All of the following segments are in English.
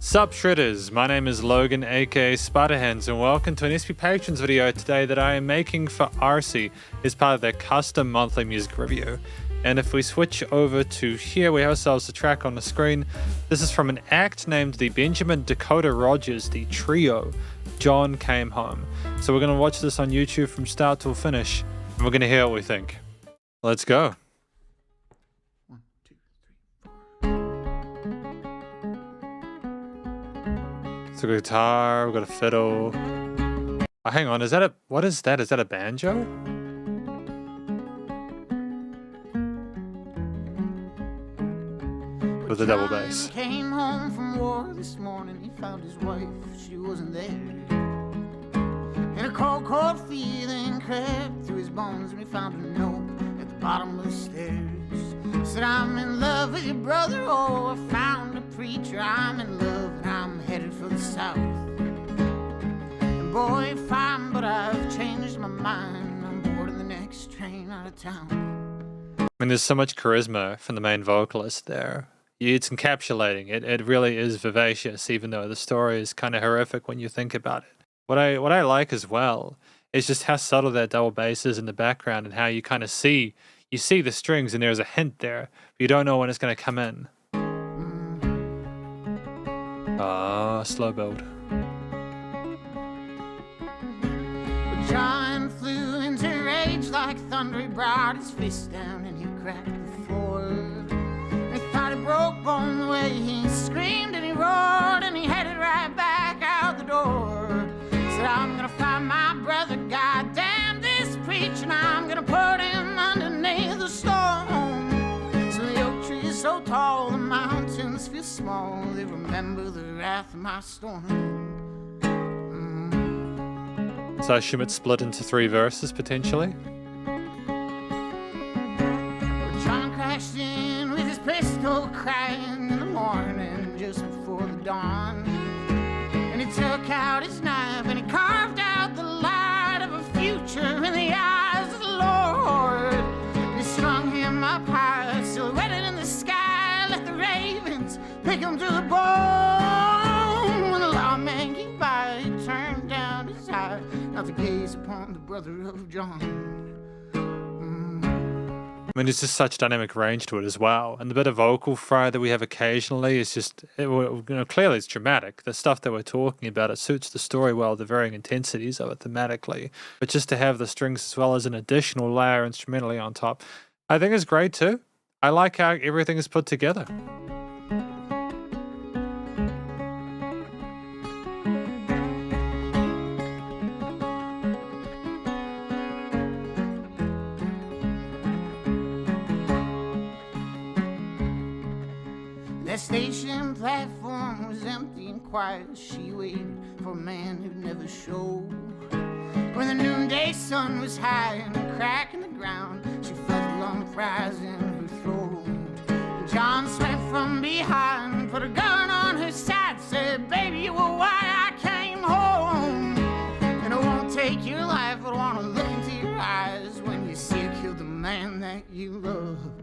Sup Shredders, my name is Logan aka Spiderhands and welcome to an SP Patrons video today that I am making for Arsi as part of their custom monthly music review. And if we switch over to here, we have ourselves a track on the screen. This is from an act named the Benjamin Dakota Rogers Trio, John Came Home. So we're going to watch this on YouTube from start till finish and we're going to hear what we think. Let's go. So we've got a guitar, we've got a fiddle. Oh, hang on, what is that? Is that a banjo? With a double bass. Came home from war this morning, he found his wife, she wasn't there. And a cold feeling crept through his bones and he found a note at the bottom of the stairs. Said, I'm in love with your brother, oh, I found a preacher, I'm in love and I'm headed for the south. And boy, fine, but I've changed my mind, I'm boarding the next train out of town. I mean, there's so much charisma from the main vocalist there. It's encapsulating it. It really is vivacious, even though the story is kind of horrific when you think about it. What I like as well is just how subtle that double bass is in the background and how you kind of see the strings and there's a hint there, but you don't know when it's going to come in. Ah, slow build. John flew into rage like thunder. He brought his fist down and he cracked the floor. He thought he broke bone the way he screamed and he roared and he headed right back out the door. Said, I'm gonna find my brother, goddamn this preacher, and I'm gonna put him underneath the stone. So the oak tree is so tall, the mountains feel small, they remember the wrath of my storm. So I assume it's split into 3 verses potentially? John crashed in with his pistol crying in the morning just before the dawn. And he took out his knife and he carved out the light of a future in the eyes of the Lord. And he strung him up high, silhouetted in the sky, let the ravens pick him to the bone. When the lawman came by, he turned down his eye, not to gaze upon the brother of John. I mean, there's just such dynamic range to it as well. And the bit of vocal fry that we have occasionally is just, clearly it's dramatic. The stuff that we're talking about, it suits the story well, the varying intensities of it thematically. But just to have the strings as well as an additional layer instrumentally on top, I think is great too. I like how everything is put together. That station platform was empty and quiet as she waited for a man who'd never show. When the noonday sun was high and a crack in the ground, she felt a lump rise in her throat. And John swept from behind, put a gun on her side, said, baby, you were why I came home. And I won't take your life, but I want to look into your eyes when you see you killed the man that you loved.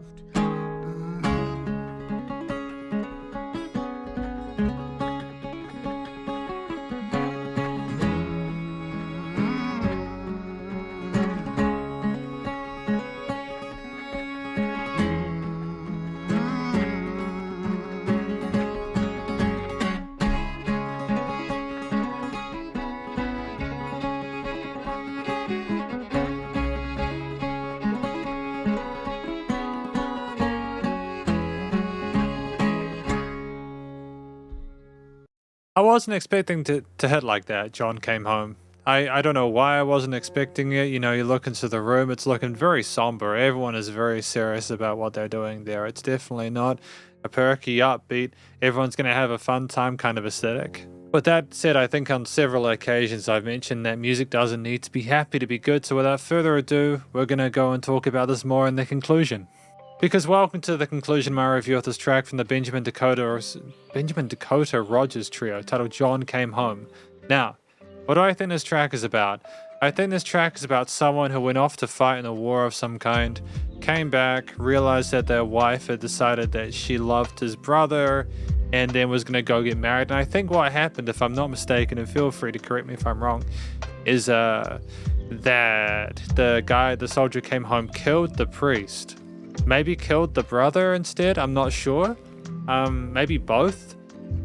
I wasn't expecting to hit like that. John Came Home. I don't know why I wasn't expecting it. You know, you look into the room, it's looking very somber. Everyone is very serious about what they're doing there. It's definitely not a perky, upbeat, everyone's going to have a fun time kind of aesthetic. With that said, I think on several occasions I've mentioned that music doesn't need to be happy to be good. So without further ado, we're going to go and talk about this more in the conclusion. Because welcome to the conclusion of my review of this track from the Benjamin Dakota Rogers Trio, titled John Came Home. Now, what do I think this track is about? I think this track is about someone who went off to fight in a war of some kind, came back, realized that their wife had decided that she loved his brother, and then was going to go get married. And I think what happened, if I'm not mistaken, and feel free to correct me if I'm wrong, is that the soldier came home, killed the priest, maybe killed the brother instead. I'm not sure. Maybe both.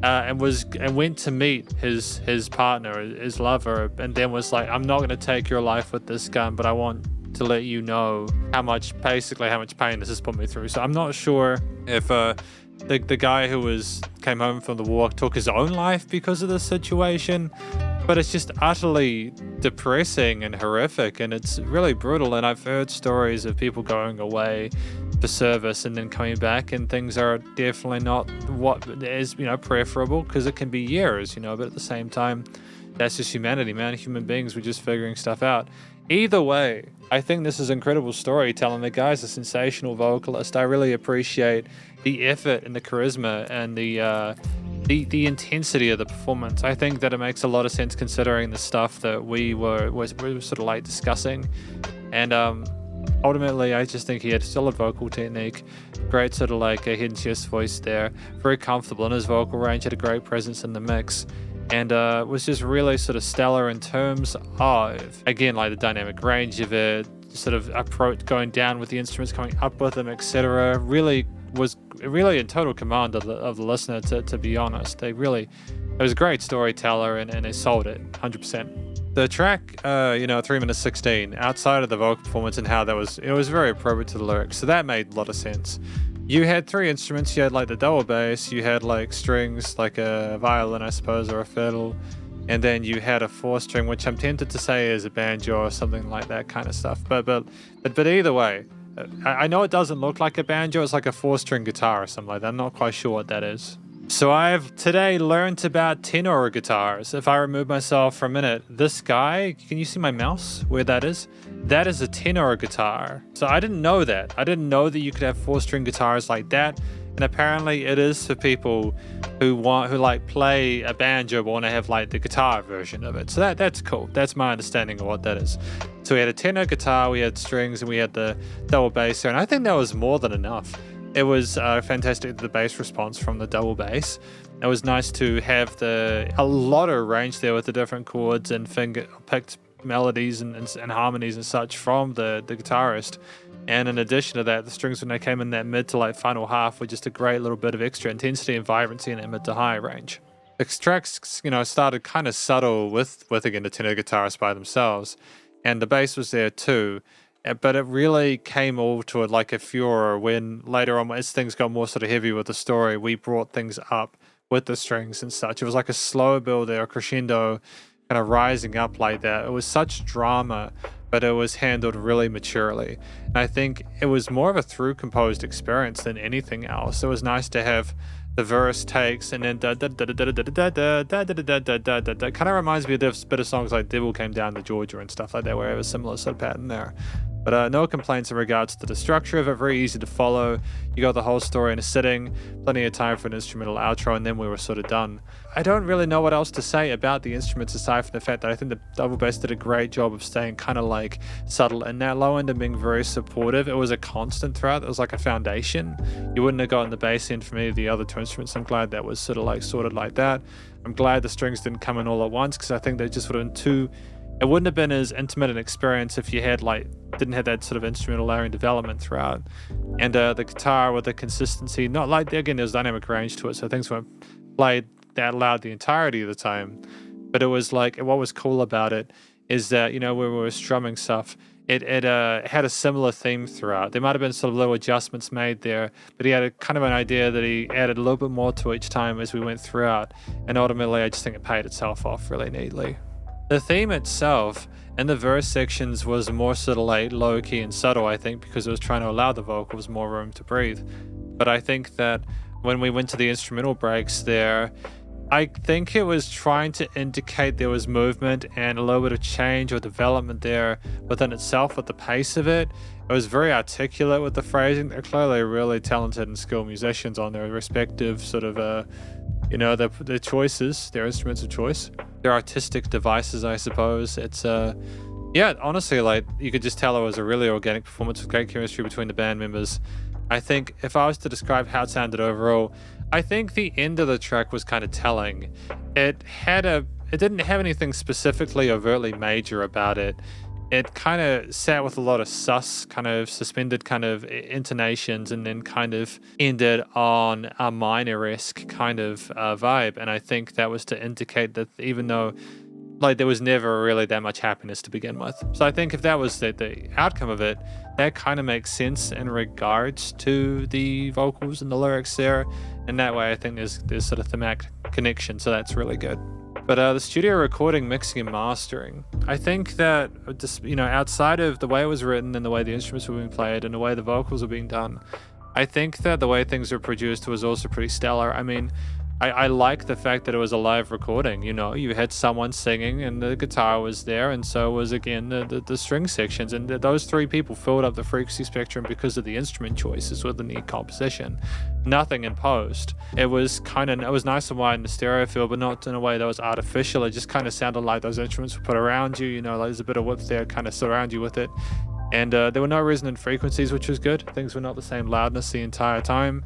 And went to meet his partner, his lover, and then was like, I'm not going to take your life with this gun, but I want to let you know how much pain this has put me through. So I'm not sure if the guy who came home from the war took his own life because of this situation, but it's just utterly depressing and horrific, and it's really brutal. And I've heard stories of people going away for service and then coming back, and things are definitely not what is preferable, because it can be years, but at the same time, that's just humanity, man. Human beings, we're just figuring stuff out. Either way, I think this is incredible storytelling. The guy's a sensational vocalist. I really appreciate the effort and the charisma and the intensity of the performance. I think that it makes a lot of sense considering the stuff that we were sort of like discussing. And ultimately, I just think he had solid vocal technique, great sort of like a hidden chest voice there, very comfortable in his vocal range, had a great presence in the mix, and was just really sort of stellar in terms of, again, like the dynamic range of it, sort of approach going down with the instruments, coming up with them, etc. Really was in total command of the listener, to be honest. It was a great storyteller, and they sold it 100%. The track, 3 minutes 16, outside of the vocal performance and how it was very appropriate to the lyrics, so that made a lot of sense. You had 3 instruments. You had like the double bass, you had like strings, like a violin, I suppose, or a fiddle, and then you had a 4-string, which I'm tempted to say is a banjo or something like that kind of stuff. But either way, I know it doesn't look like a banjo. It's like a 4-string guitar or something like that. I'm not quite sure what that is. So I've today learned about tenor guitars. If I remove myself for a minute, this guy, can you see my mouse where that is? That is a tenor guitar. So I didn't know that. I didn't know that you could have 4-string guitars like that. And apparently it is for people who like play a banjo but want to have like the guitar version of it. So that's cool. That's my understanding of what that is. So we had a tenor guitar, we had strings, and we had the double bass there. And I think that was more than enough. It was fantastic, the bass response from the double bass. It was nice to have a lot of range there with the different chords and finger-picked melodies and harmonies and such from the guitarist. And in addition to that, the strings, when they came in that mid to late final half, were just a great little bit of extra intensity and vibrancy in that mid to high range. The tracks, started kind of subtle with again the tenor guitarists by themselves, and the bass was there too. But it really came all to it like a furor when later on, as things got more sort of heavy with the story, we brought things up with the strings and such. It was like a slower build there, a crescendo, kind of rising up like that. It was such drama, but it was handled really maturely. And I think it was more of a through composed experience than anything else. It was nice to have the verse takes and then kind of reminds me of this bit of songs like Devil Came Down to Georgia and stuff like that, where it was a similar sort of pattern there. But no complaints in regards to the structure of it. Very easy to follow. You got the whole story in a sitting, plenty of time for an instrumental outro, and then we were sort of done. I don't really know what else to say about the instruments aside from the fact that I think the double bass did a great job of staying kind of like subtle in that low end and being very supportive. It was a constant throughout. It was like a foundation. You wouldn't have gotten the bass in from any of the other 2 instruments. I'm glad that was sort of like sorted like that. I'm glad the strings didn't come in all at once, because I think they just would have been too... It wouldn't have been as intimate an experience if you didn't have that sort of instrumental layering development throughout. And the guitar with the consistency, not like, again, there's dynamic range to it, so things weren't played that loud the entirety of the time. But it was like, what was cool about it is that, when we were strumming stuff, it had a similar theme throughout. There might have been sort of little adjustments made there, but he had a kind of an idea that he added a little bit more to each time as we went throughout. And ultimately, I just think it paid itself off really neatly. The theme itself and the verse sections was more sort of like low-key and subtle, I think, because it was trying to allow the vocals more room to breathe. But I think that when we went to the instrumental breaks there, I think it was trying to indicate there was movement and a little bit of change or development there within itself with the pace of it. It was very articulate with the phrasing. They're clearly really talented and skilled musicians on their respective sort of, their choices, their instruments of choice, their artistic devices, I suppose. It's, honestly, like, you could just tell it was a really organic performance with great chemistry between the band members. I think if I was to describe how it sounded overall, I think the end of the track was kind of telling. It didn't have anything specifically overtly major about it. It kind of sat with a lot of kind of suspended kind of intonations, and then kind of ended on a minor-esque kind of vibe. And I think that was to indicate that even though like there was never really that much happiness to begin with. So I think if that was the outcome of it, that kind of makes sense in regards to the vocals and the lyrics there. And that way I think there's sort of thematic connection, so that's really good. But the studio recording, mixing, and mastering, I think that just, outside of the way it was written and the way the instruments were being played and the way the vocals were being done, I think that the way things were produced was also pretty stellar. I mean, I like the fact that it was a live recording. You had someone singing and the guitar was there, and so was again the string sections, and those three people filled up the frequency spectrum because of the instrument choices within the composition. Nothing in post. It was nice and wide in the stereo field, but not in a way that was artificial. It just kind of sounded like those instruments were put around you. Like there's a bit of width there, kind of surround you with it. And there were no resonant frequencies, which was good. Things were not the same loudness the entire time.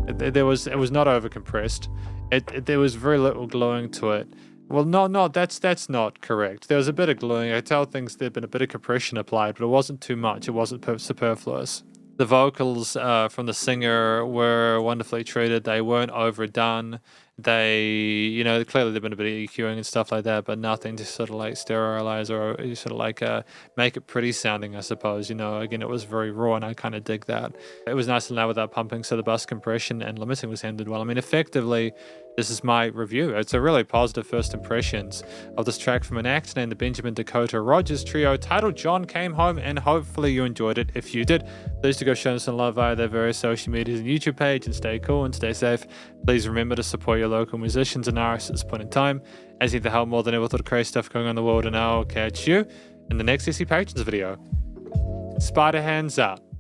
It was not over compressed. There was very little glowing to it. Well, no, that's not correct. There was a bit of glowing. I tell things there'd been a bit of compression applied, but it wasn't too much. It wasn't superfluous. The vocals from the singer were wonderfully treated. They weren't overdone. They, clearly there've been a bit of EQing and stuff like that, but nothing to sort of like sterilize or sort of like make it pretty sounding, I suppose. Again, it was very raw, and I kind of dig that. It was nice and loud without pumping, so the bus compression and limiting was handled well. I mean, effectively, this is my review. It's a really positive first impressions of this track from an act named the Benjamin Dakota Rogers Trio titled John Came Home, and hopefully you enjoyed it. If you did, please do go show us some love via their various social medias and YouTube page, and stay cool and stay safe. Please remember to support your local musicians and artists at this point in time, as need the help more than ever with all the crazy stuff going on in the world, and I'll catch you in the next SC Patrons video. Spiderhands Out.